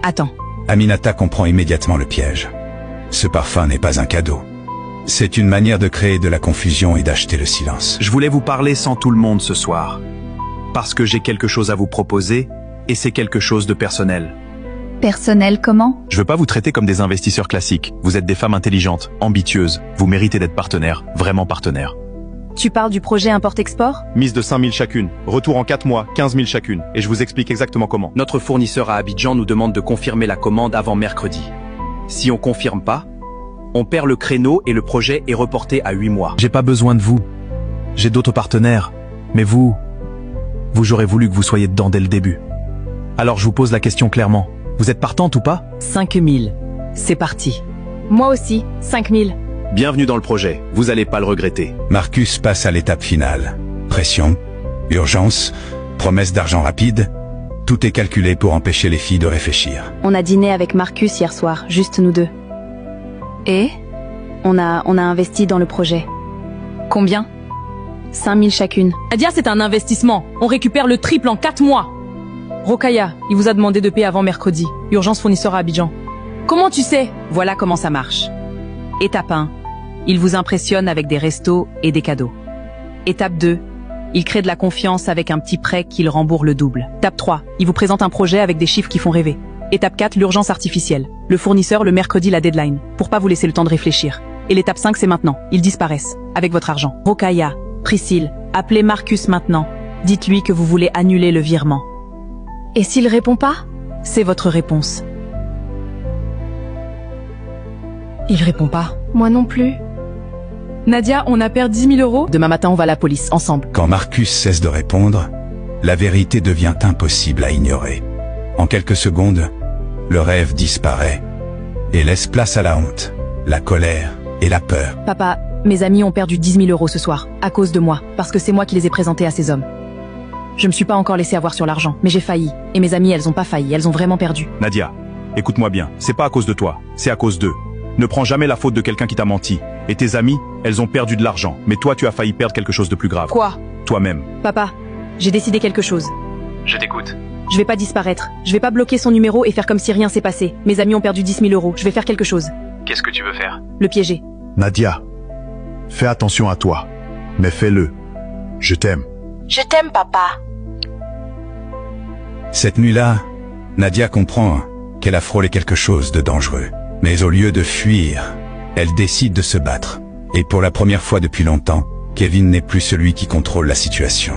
Attends. Aminata comprend immédiatement le piège. Ce parfum n'est pas un cadeau. C'est une manière de créer de la confusion et d'acheter le silence. Je voulais vous parler sans tout le monde ce soir. Parce que j'ai quelque chose à vous proposer, et c'est quelque chose de personnel. Personnel comment? Je veux pas vous traiter comme des investisseurs classiques. Vous êtes des femmes intelligentes, ambitieuses. Vous méritez d'être partenaires, vraiment partenaires. Tu parles du projet import-export? Mise de 5 000 chacune. Retour en 4 mois, 15 000 chacune. Et je vous explique exactement comment. Notre fournisseur à Abidjan nous demande de confirmer la commande avant mercredi. Si on confirme pas, on perd le créneau et le projet est reporté à 8 mois. J'ai pas besoin de vous. J'ai d'autres partenaires. Mais vous, j'aurais voulu que vous soyez dedans dès le début. Alors je vous pose la question clairement. Vous êtes partante ou pas? 5 000. C'est parti. Moi aussi, 5 000. Bienvenue dans le projet. Vous allez pas le regretter. Marcus passe à l'étape finale. Pression, urgence, promesse d'argent rapide. Tout est calculé pour empêcher les filles de réfléchir. On a dîné avec Marcus hier soir, juste nous deux. Et on a investi dans le projet. Combien? 5 000 chacune. Nadia, c'est un investissement. On récupère le triple en 4 mois. Rokhaya, il vous a demandé de payer avant mercredi. Urgence fournisseur à Abidjan. Comment tu sais? Voilà comment ça marche. Étape 1. Il vous impressionne avec des restos et des cadeaux. Étape 2. Il crée de la confiance avec un petit prêt qu'il rembourse le double. Étape 3. Il vous présente un projet avec des chiffres qui font rêver. Étape 4. L'urgence artificielle. Le fournisseur, le mercredi, la deadline. Pour pas vous laisser le temps de réfléchir. Et l'étape 5, c'est maintenant. Ils disparaissent. Avec votre argent. Rokhaya, Priscille, appelez Marcus maintenant. Dites-lui que vous voulez annuler le virement. Et s'il répond pas? C'est votre réponse. Il répond pas. Moi non plus. Nadia, on a perdu 10 000 euros. Demain matin, on va à la police, ensemble. Quand Marcus cesse de répondre, la vérité devient impossible à ignorer. En quelques secondes, le rêve disparaît et laisse place à la honte, la colère et la peur. Papa, mes amis ont perdu 10 000 euros ce soir, à cause de moi, parce que c'est moi qui les ai présentés à ces hommes. Je me suis pas encore laissé avoir sur l'argent, mais j'ai failli. Et mes amies, elles ont pas failli, elles ont vraiment perdu. Nadia, écoute-moi bien. C'est pas à cause de toi, c'est à cause d'eux. Ne prends jamais la faute de quelqu'un qui t'a menti. Et tes amies, elles ont perdu de l'argent. Mais toi, tu as failli perdre quelque chose de plus grave. Quoi? Toi-même. Papa, j'ai décidé quelque chose. Je t'écoute. Je vais pas disparaître. Je vais pas bloquer son numéro et faire comme si rien s'est passé. Mes amis ont perdu 10 000 euros. Je vais faire quelque chose. Qu'est-ce que tu veux faire? Le piéger. Nadia, fais attention à toi. Mais fais-le. Je t'aime. Je t'aime, papa. Cette nuit-là, Nadia comprend qu'elle a frôlé quelque chose de dangereux. Mais au lieu de fuir, elle décide de se battre. Et pour la première fois depuis longtemps, Kevin n'est plus celui qui contrôle la situation.